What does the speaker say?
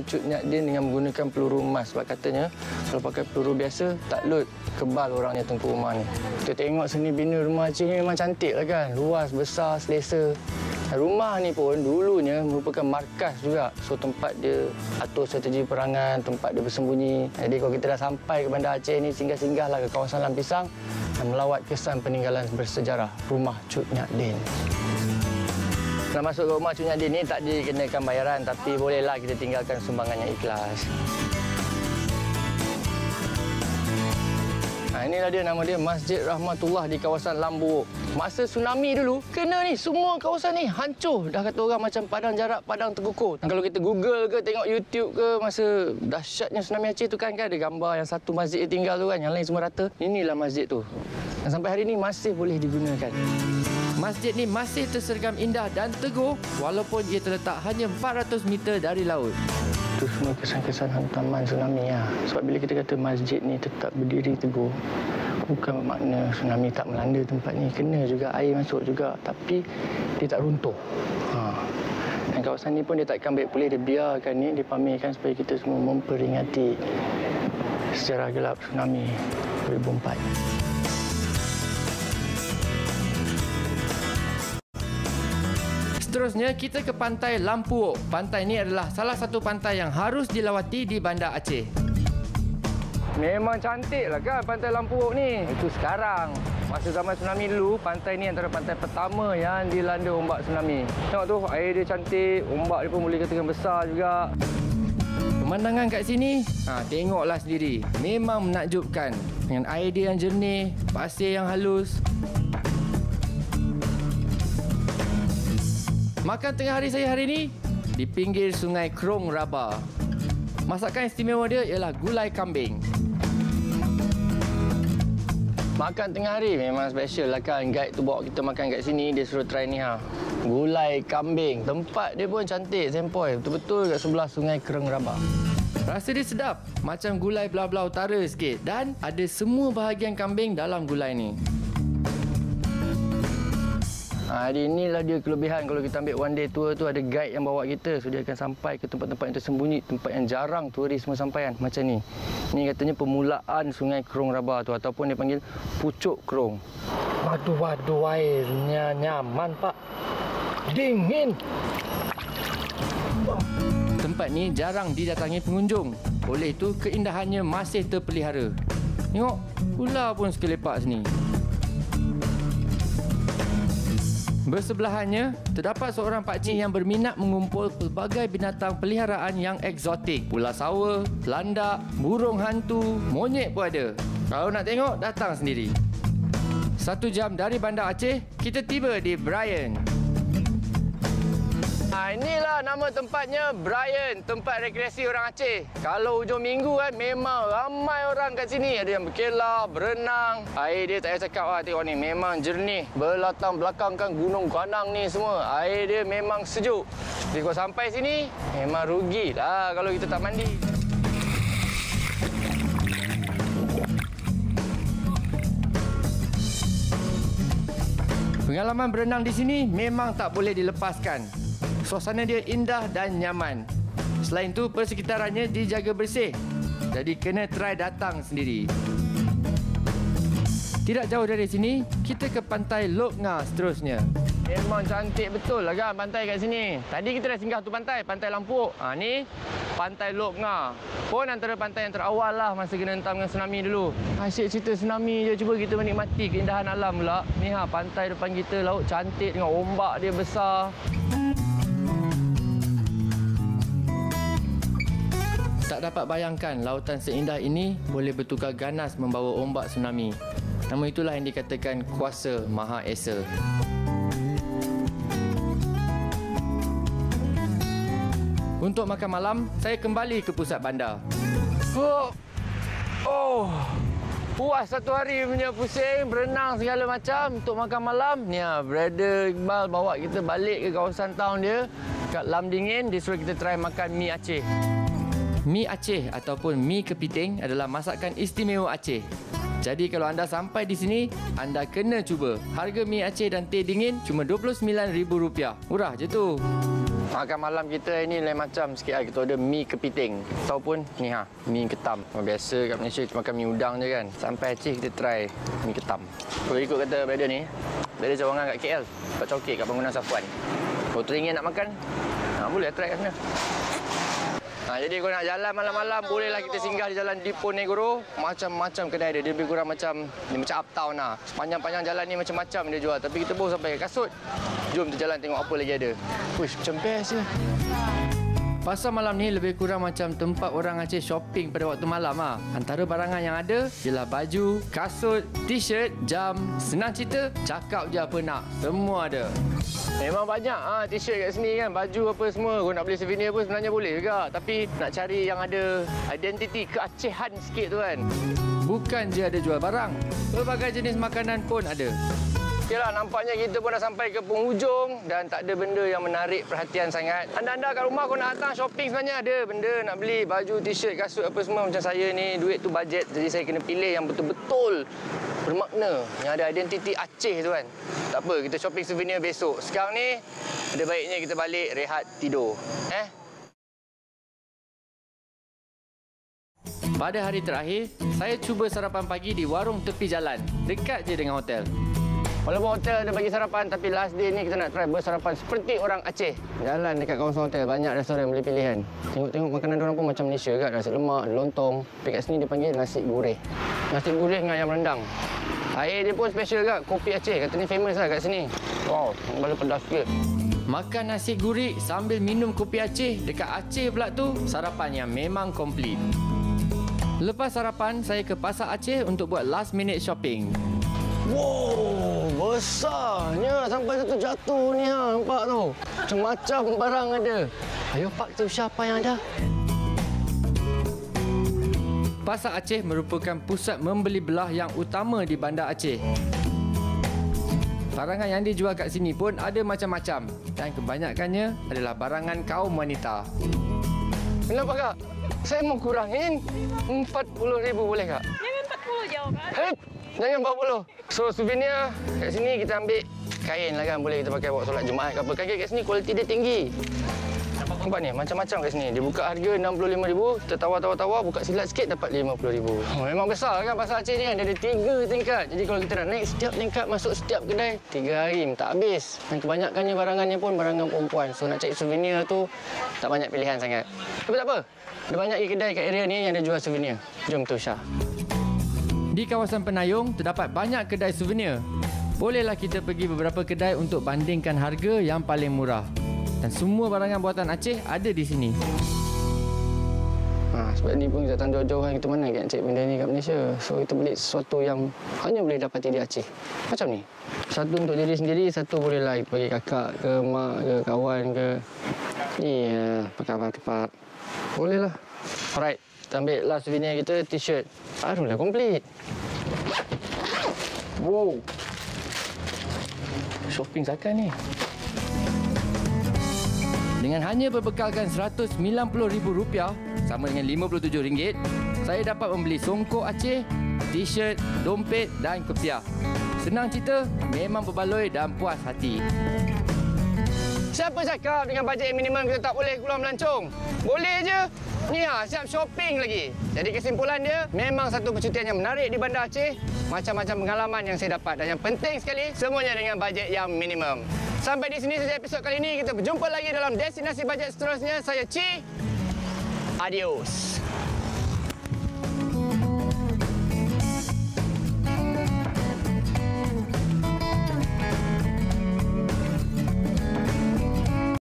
Cut Nyak Dien dengan menggunakan peluru emas sebab katanya kalau pakai peluru biasa tak load kebal orangnya tengku rumah ni. Kita tengok seni bina rumah Aceh ni memang cantik lah kan. Luas, besar, selesa. Rumah ni pun dulunya merupakan markas juga. So tempat dia atur strategi perangan, tempat dia bersembunyi. Jadi kalau kita dah sampai ke Bandar Aceh ni, singgah-singgahlah ke kawasan Lampisang dan melawat kesan peninggalan bersejarah rumah Cut Nyak Dien. Nak masuk ke rumah Cut Nyak Dien ni tak dikenakan bayaran, tapi bolehlah kita tinggalkan sumbangan yang ikhlas. Inilah dia, nama dia Masjid Rahmatullah di kawasan Lambu. Masa tsunami dulu, kena ni semua kawasan ni hancur. Dah kata orang macam padang jarak, padang terkukur. Dan kalau kita Google ke, tengok YouTube ke, masa dahsyatnya tsunami Aceh tu kan ada gambar yang satu masjid tinggal tu kan, yang lain semua rata. Inilah masjid tu. Dan sampai hari ini masih boleh digunakan. Masjid ni masih tersergam indah dan teguh walaupun ia terletak hanya 400 meter dari laut. Itu semua kesan-kesan hantaman tsunami lah. Sebab bila kita kata masjid ni tetap berdiri teguh, bukan bermakna tsunami tak melanda tempat ni. Kena juga, air masuk juga. Tapi dia tak runtuh. Dan kawasan ni pun dia takkan baik boleh dia biarkan ni, dipamerkan supaya kita semua memperingati sejarah gelap tsunami 2004. Seterusnya, kita ke pantai Lampuok. Pantai ini adalah salah satu pantai yang harus dilawati di Bandar Aceh. Memang cantik lah kan pantai Lampuok ni. Itu sekarang. Masa zaman tsunami dulu, pantai ni antara pantai pertama yang dilanda ombak tsunami. Tengok tu, air dia cantik, ombak dia pun boleh katakan besar juga. Pemandangan kat sini, tengoklah sendiri. Memang menakjubkan. Dengan air dia yang jernih, pasir yang halus. Makan tengah hari saya hari ini di pinggir Sungai Krong Raba. Masakan istimewa dia ialah gulai kambing. Makan tengah hari memang special lah kan. Guide tu bawa kita makan kat sini, dia suruh try ni gulai kambing. Tempat dia pun cantik, sempoi. Betul-betul kat sebelah Sungai Krong Raba. Rasa dia sedap, macam gulai belah-belah utara sikit. Dan ada semua bahagian kambing dalam gulai ni. Jadi inilah dia kelebihan kalau kita ambil one day tour tu, ada guide yang bawa kita. So dia akan sampai ke tempat-tempat yang tersembunyi, tempat yang jarang turis semua sampaikan. Macam ni. Ni katanya permulaan Sungai Krong Raba tu, ataupun dia panggil Pucuk Krong. Waduh, airnya nyaman pak. Dingin. Tempat ni jarang didatangi pengunjung. Oleh itu keindahannya masih terpelihara. Tengok, ular pun sekelepak sini. Bersebelahannya, terdapat seorang pakcik yang berminat mengumpul pelbagai binatang peliharaan yang eksotik. Ular sawa, landak, burung hantu, monyet pun ada. Kalau nak tengok, datang sendiri. 1 jam dari Bandar Aceh, kita tiba di Brian. Inilah nama tempatnya, Brian, tempat rekreasi orang Aceh. Kalau hujung minggu kan, memang ramai orang kat sini. Ada yang berkelab, berenang. Air dia tak payah cakap lah, tengok ni, memang jernih. Berlatar belakang kan Gunung Ganang ni semua. Air dia memang sejuk. Jadi kalau sampai sini, memang rugilah kalau kita tak mandi. Pengalaman berenang di sini memang tak boleh dilepaskan. Suasana dia indah dan nyaman. Selain tu, persekitarannya dijaga bersih. Jadi kena try datang sendiri. Tidak jauh dari sini, kita ke pantai Lok Nga seterusnya. Memang cantik betul lah kan pantai kat sini. Tadi kita dah singgah tu pantai Lampuok. Ni pantai Lok Nga. Pun antara pantai yang terawal lah masa kena hentam dengan tsunami dulu. Asyik cerita tsunami je, cuba kita menikmati keindahan alam pula. Ni pantai depan kita, laut cantik dengan ombak dia besar. Tak dapat bayangkan lautan seindah ini boleh bertukar ganas membawa ombak tsunami. Nama itulah yang dikatakan kuasa Maha Esa. Untuk makan malam, saya kembali ke pusat bandar. Puas satu hari punya pusing, berenang segala macam. Untuk makan malam, ni Brother Iqbal bawa kita balik ke kawasan town dia. Kat Lam Dingin, dia suruh kita try makan mi Aceh. Mi Aceh ataupun mi kepiting adalah masakan istimewa Aceh. Jadi kalau anda sampai di sini, anda kena cuba. Harga mi Aceh dan teh dingin cuma RM29,000. Murah je tu. Makan malam kita ni lain macam sikit lah. Kita ada mi kepiting. Ataupun ni mi ketam. Biasa kat Malaysia kita makan mi udang je kan. Sampai Aceh kita try mi ketam. Kalau ikut kata brother ni, brother cawangan kat KL. Kat Cokek kat Bangunan Safuan. Kalau teringin nak makan, boleh try kat sana. Jadi kalau nak jalan malam-malam, bolehlah kita singgah di Jalan Diponegoro. Macam-macam kedai dia. Dia lebih kurang macam uptown lah. Sepanjang-panjang jalan ni macam-macam dia jual. Tapi kita baru sampai ke Kasut. Jom kita jalan tengok apa lagi ada. Uish, macam best je. Pasar malam ni lebih kurang macam tempat orang Aceh shopping pada waktu malam lah. Antara barangan yang ada ialah baju, kasut, t-shirt, jam. Senang cerita, cakap je apa nak. Semua ada. Memang banyak t-shirt kat sini kan. Baju apa semua. Kalau nak beli souvenir pun sebenarnya boleh juga. Tapi nak cari yang ada identiti keacehan sikit tu kan. Bukan je ada jual barang. Pelbagai jenis makanan pun ada. Okeylah, nampaknya kita pun dah sampai ke penghujung dan tak ada benda yang menarik perhatian sangat. Anda-anda kat rumah kalau nak datang shopping sebenarnya ada benda nak beli. Baju, t-shirt, kasut apa semua. Macam saya ni, duit tu bajet. Jadi saya kena pilih yang betul-betul bermakna. Yang ada identiti Aceh tu kan. Tak apa, kita shopping souvenir besok. Sekarang ni, ada baiknya kita balik rehat tidur. Pada hari terakhir, saya cuba sarapan pagi di warung tepi jalan. Dekat je dengan hotel. Walaupun hotel ada bagi sarapan, tapi last day ni kita nak try bersarapan seperti orang Aceh. Jalan dekat kawasan hotel, banyak restoran boleh pilihan. Tengok-tengok makanan diorang pun macam Malaysia kan. Nasi lemak, lontong. Tapi kat sini dia panggil nasi gurih. Nasi gurih dengan ayam rendang. Air dia pun special kan, kopi Aceh. Katanya famous lah kat sini. Wow, kepala pedas sikit. Makan nasi gurih sambil minum kopi Aceh. Dekat Aceh pula tu, sarapan yang memang komplit. Lepas sarapan, saya ke Pasar Aceh untuk buat last minute shopping. Wow, besarnya sampai satu jatuh ni nampak tu. Macam-macam barang ada. Ayo Pak, tu siapa yang ada? Pasar Aceh merupakan pusat membeli belah yang utama di Bandar Aceh. Barangan yang dijual kat sini pun ada macam-macam dan kebanyakannya adalah barangan kaum wanita. Kenapa Kak? Saya mau kurangin 40,000 boleh Kak? Jangan 40 jauh kan? Jangan 40. So souvenir kat sini kita ambil kain lah kan. Boleh kita pakai buat solat Jumaat ke apa. Kain kat sini kualiti dia tinggi. Nampak ni, macam-macam kat sini. Dia buka harga 65,000. Kita tawar-tawar, buka silat sikit dapat 50,000. Memang besar kan Pasar Aceh ni kan. Dia ada 3 tingkat. Jadi kalau kita nak naik setiap tingkat, masuk setiap kedai, 3 hari tak habis. Dan kebanyakannya barangannya pun barangan perempuan. So nak cari souvenir tu tak banyak pilihan sangat. Tapi tak apa. Ada banyak kedai kat area ni yang ada jual souvenir. Jom tu Syah. Di kawasan Penayung, terdapat banyak kedai souvenir. Bolehlah kita pergi beberapa kedai untuk bandingkan harga yang paling murah. Dan semua barangan buatan Aceh ada di sini. Sebab ni pun kita datang jauh-jauh, kita mana nak cek benda ni kat Malaysia. So kita beli sesuatu yang hanya boleh dapati di Aceh. Macam ni. Satu untuk diri sendiri, satu bolehlah bagi kakak ke mak ke kawan ke. Ni pakai. Bolehlah. Alright. Kita ambil last souvenir kita, t-shirt. Barulah komplit. Wow. Shopping sakan ni. Dengan hanya berbekalkan RM190,000, sama dengan RM57, saya dapat membeli songkok Aceh, t-shirt, dompet dan kopiah. Senang cerita, memang berbaloi dan puas hati. Siapa cakap dengan bajet yang minimum kita tak boleh keluar melancong? Boleh je. Ni siap shopping lagi. Jadi kesimpulan dia, memang satu percutian yang menarik di Bandar Aceh. Macam-macam pengalaman yang saya dapat. Dan yang penting sekali, semuanya dengan bajet yang minimum. Sampai di sini saja episod kali ini. Kita berjumpa lagi dalam destinasi bajet seterusnya. Saya Ci. Adios.